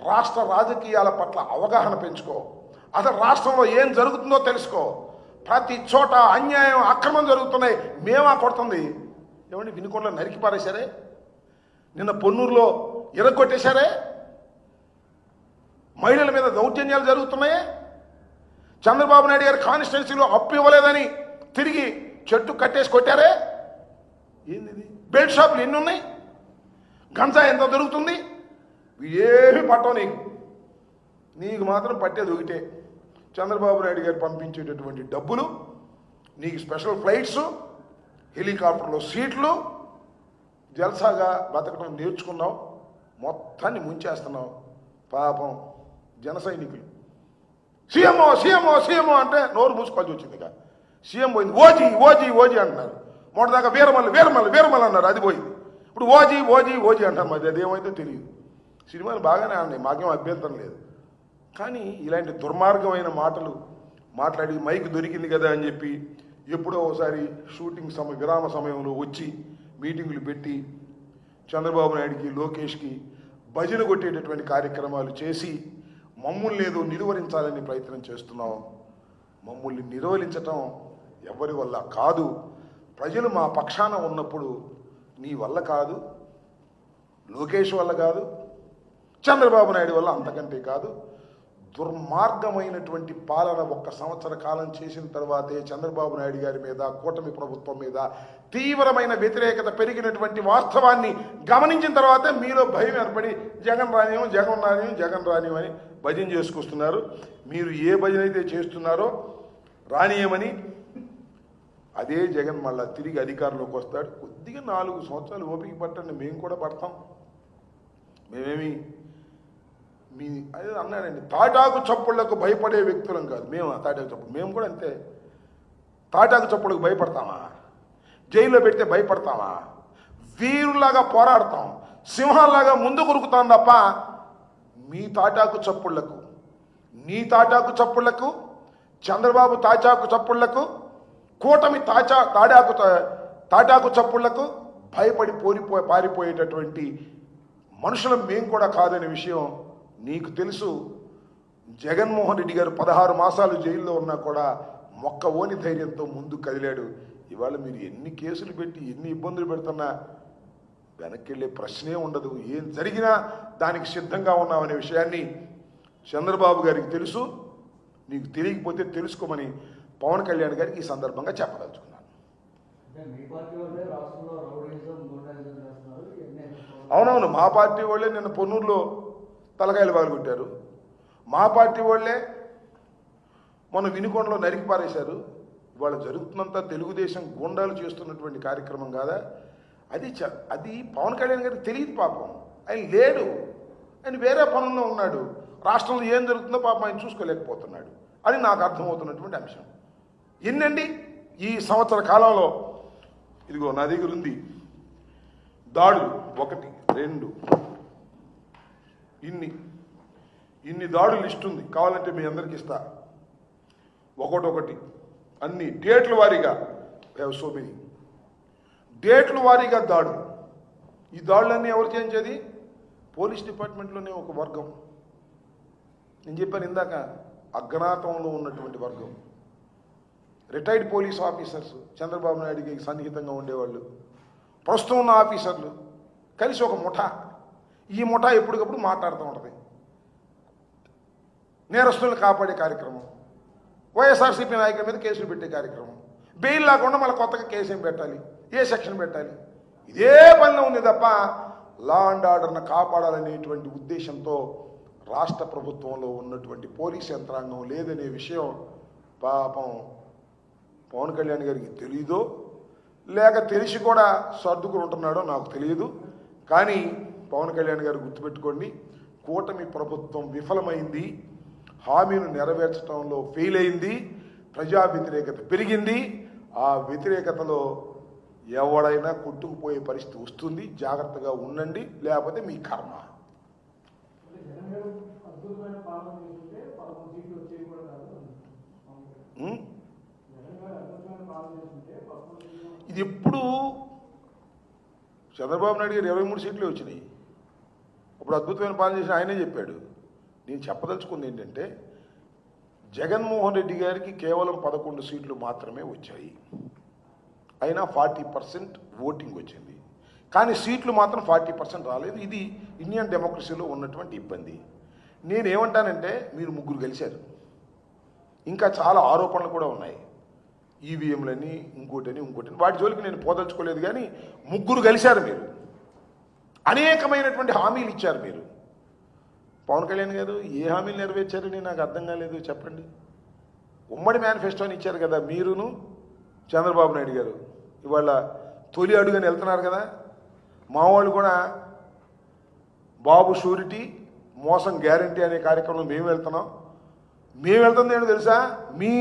రాష్ట్ర రాజకీయాల పట్ల అవగాహన పెంచుకో. అసలు రాష్ట్రంలో ఏం జరుగుతుందో తెలుసుకో. ప్రతి చోట అన్యాయం అక్రమం జరుగుతున్నాయి. మేమా కొడుతుంది? ఏమండి, వినుకొండలో నరికి పారేశారే, నిన్న పొన్నూరులో ఇరగొట్టేశారే, మహిళల మీద దౌర్జన్యాలు జరుగుతున్నాయే, చంద్రబాబు నాయుడు గారి కాన్స్టిట్యున్సీలో అప్పు ఇవ్వలేదని తిరిగి చెట్టు కట్టేసి కొట్టారే. ఏంది? బెల్ట్ షాపులు ఎన్ని ఉన్నాయి? గంజా ఎంత దొరుకుతుంది? ఏమి పట్టవు నీకు మాత్రం పట్టేది ఒకటే, చంద్రబాబు నాయుడు గారు పంపించేటటువంటి డబ్బులు, నీకు స్పెషల్ ఫ్లైట్స్, హెలికాప్టర్లో సీట్లు, జల్సాగా బతకడం నేర్చుకున్నావు, మొత్తాన్ని ముంచేస్తున్నావు. పాపం జన సైనికులు సీఎంఓ సీఎంఓ సీఎంఓ అంటే నోరు మూసుకోవాల్సి వచ్చింది. ఇక సీఎం పోయింది, ఓజీ ఓజీ ఓజీ అంటున్నారు. మొదటిదాకా వీరమల్లి వీరమల్లి వీరమల్లి అన్నారు, అది పోయింది. ఇప్పుడు ఓజీ ఓజీ ఓజీ అంటారు. మరి అదేమైతే తెలియదు. సినిమాలు బాగానే ఆడినాయి, మాకేం అభ్యంతరం లేదు. కానీ ఇలాంటి దుర్మార్గమైన మాటలు మాట్లాడి మైక్ దొరికింది కదా అని చెప్పి ఎప్పుడో ఒకసారి షూటింగ్ విరామ సమయంలో వచ్చి మీటింగులు పెట్టి చంద్రబాబు నాయుడికి లోకేష్కి భజన కొట్టేటటువంటి కార్యక్రమాలు చేసి మమ్మల్ని ఏదో నిలువరించాలని ప్రయత్నం చేస్తున్నాం. మమ్మల్ని నిలువరించటం ఎవరి వల్ల కాదు. ప్రజలు మా పక్షాన ఉన్నప్పుడు నీ వల్ల కాదు, లోకేష్ వల్ల కాదు, చంద్రబాబు నాయుడు వల్ల అంతకంటే కాదు. దుర్మార్గమైనటువంటి పాలన 1 సంవత్సర కాలం చేసిన తర్వాతే చంద్రబాబు నాయుడు గారి మీద, కూటమి ప్రభుత్వం మీద తీవ్రమైన వ్యతిరేకత పెరిగినటువంటి వాస్తవాన్ని గమనించిన తర్వాతే మీలో భయం ఏర్పడి జగన్ రానియం జగన్ రానియం జగన్ రానియం అని భజన చేసుకొస్తున్నారు. మీరు ఏ భజన అయితే చేస్తున్నారో రానియమని అదే జగన్ మళ్ళా తిరిగి అధికారంలోకి వస్తాడు. కొద్దిగా 4 సంవత్సరాలు ఓపిక పట్టండి, మేము కూడా పడతాం. మేమేమి మీ అదే అన్నాడండి, తాటాకు చప్పుళ్లకు భయపడే వ్యక్తులం కాదు మేము. తాటాకు చప్పుడు మేము కూడా అంతే. తాటాకు చప్పుళ్ళకు భయపడతామా? జైల్లో పెడితే భయపడతామా? వీరులాగా పోరాడతాం, సింహాల్లాగా ముందు కొరుకుతాం తప్ప మీ తాటాకు చప్పుళ్లకు, నీ తాటాకు చప్పుళ్లకు, చంద్రబాబు తాటాకు చప్పుళ్లకు, కూటమి తాటాకు చప్పుళ్లకు భయపడి పారిపోయేటటువంటి మనుషులం మేము కూడా కాదనే విషయం నీకు తెలుసు. జగన్మోహన్ రెడ్డి గారు 16 మాసాలు జైల్లో ఉన్నా కూడా మొక్కవోని ధైర్యంతో ముందు కదిలాడు. ఇవాళ మీరు ఎన్ని కేసులు పెట్టి ఎన్ని ఇబ్బందులు పెడుతున్నా వెనక్కి వెళ్ళే ప్రశ్నే ఉండదు. ఏం జరిగినా దానికి సిద్ధంగా ఉన్నామనే విషయాన్ని చంద్రబాబు గారికి తెలుసు. నీకు తెలియకపోతే తెలుసుకోమని పవన్ కళ్యాణ్ గారికి ఈ సందర్భంగా చెప్పదలుచుకున్నాను. అవునవును, మా పార్టీ వాళ్ళే నిన్న పొన్నూరులో తలకాయలు పగలగొట్టారు. మా పార్టీ వాళ్ళే మొన్న వినుకొండలో నరికి పారేశారు. ఇవాళ జరుగుతున్నంత తెలుగుదేశం గుండాలు చేస్తున్నటువంటి కార్యక్రమం కాదా అది పవన్ కళ్యాణ్ గారికి తెలియదు. పాపం ఆయన లేడు, ఆయన వేరే పనుల్లో ఉన్నాడు. రాష్ట్రంలో ఏం జరుగుతుందో పాపం ఆయన చూసుకోలేకపోతున్నాడు అని నాకు అర్థమవుతున్నటువంటి అంశం. ఎన్నండి ఈ సంవత్సర కాలంలో? ఇదిగో నా దగ్గర ఉంది దాడులు, 1 2 ఇన్ని దాడులు లిస్ట్ ఉంది, కావాలంటే మీ అందరికి ఇస్తా. ఒకటి అన్ని డేట్ల వారీగా, సో మెనీ డేట్ల వారీగా దాడులు. ఈ దాడులన్నీ ఎవరు చేయించేది? పోలీస్ డిపార్ట్మెంట్లోనే ఒక వర్గం. నేను చెప్పాను ఇందాక, అజ్ఞాతంలో ఉన్నటువంటి వర్గం. రిటైర్డ్ పోలీస్ ఆఫీసర్స్, చంద్రబాబు నాయుడికి సన్నిహితంగా ఉండేవాళ్ళు, ప్రస్తుతం ఉన్న ఆఫీసర్లు కలిసి ఒక ముఠా. ఈ ముఠా ఎప్పటికప్పుడు మాట్లాడుతూ ఉంటుంది. నేరస్తులను కాపాడే కార్యక్రమం, వైఎస్ఆర్సీపీ నాయకుల మీద కేసులు పెట్టే కార్యక్రమం, బెయిల్ లేకుండా మళ్ళీ కొత్తగా కేసు ఏం పెట్టాలి, ఏ సెక్షన్ పెట్టాలి, ఇదే పనిలో ఉంది తప్ప లా అండ్ ఆర్డర్ను కాపాడాలనేటువంటి ఉద్దేశంతో రాష్ట్ర ప్రభుత్వంలో ఉన్నటువంటి పోలీస్ యంత్రాంగం లేదనే విషయం పాపం పవన్ కళ్యాణ్ గారికి తెలీదో లేక తెలిసి కూడా సర్దుకుని ఉంటున్నాడో నాకు తెలియదు. కానీ పవన్ కళ్యాణ్ గారు గుర్తుపెట్టుకోండి, కూటమి ప్రభుత్వం విఫలమైంది, హామీను నెరవేర్చడంలో ఫెయిల్ అయింది, ప్రజా వ్యతిరేకత పెరిగింది. ఆ వ్యతిరేకతలో ఎవడైనా కొట్టుకుపోయే పరిస్థితి వస్తుంది. జాగ్రత్తగా ఉండండి, లేకపోతే మీ కర్మ. ఇది ఎప్పుడు చంద్రబాబు నాయుడు గారు 23 సీట్లే వచ్చినాయి. ఇప్పుడు అద్భుతమైన పాలన చేసిన ఆయనే చెప్పాడు. నేను చెప్పదలుచుకుంది ఏంటంటే జగన్మోహన్ రెడ్డి గారికి కేవలం 11 సీట్లు మాత్రమే వచ్చాయి. అయినా 40% ఓటింగ్ వచ్చింది. కానీ సీట్లు మాత్రం 40% రాలేదు. ఇది ఇండియన్ డెమోక్రసీలో ఉన్నటువంటి ఇబ్బంది. నేనేమంటానంటే మీరు ముగ్గురు గెలిచారు, ఇంకా చాలా ఆరోపణలు కూడా ఉన్నాయి. ఈవీఎంలని ఇంకోటని వాటి జోలికి నేను పోదలుచుకోలేదు. కానీ ముగ్గురు గెలిచారు మీరు, అనేకమైనటువంటి హామీలు ఇచ్చారు మీరు. పవన్ కళ్యాణ్ గారు ఏ హామీలు నెరవేర్చారని నాకు అర్థం కాలేదు, చెప్పండి. ఉమ్మడి మేనిఫెస్టోని ఇచ్చారు కదా మీరును చంద్రబాబు నాయుడు గారు. ఇవాళ తొలి అడుగుని వెళ్తున్నారు కదా. మా వాళ్ళు కూడా బాబు షూరిటీ మోసం గ్యారంటీ అనే కార్యక్రమంలో మేము వెళ్తున్నాం. మేము వెళ్తుంది ఏంటో తెలుసా, మీ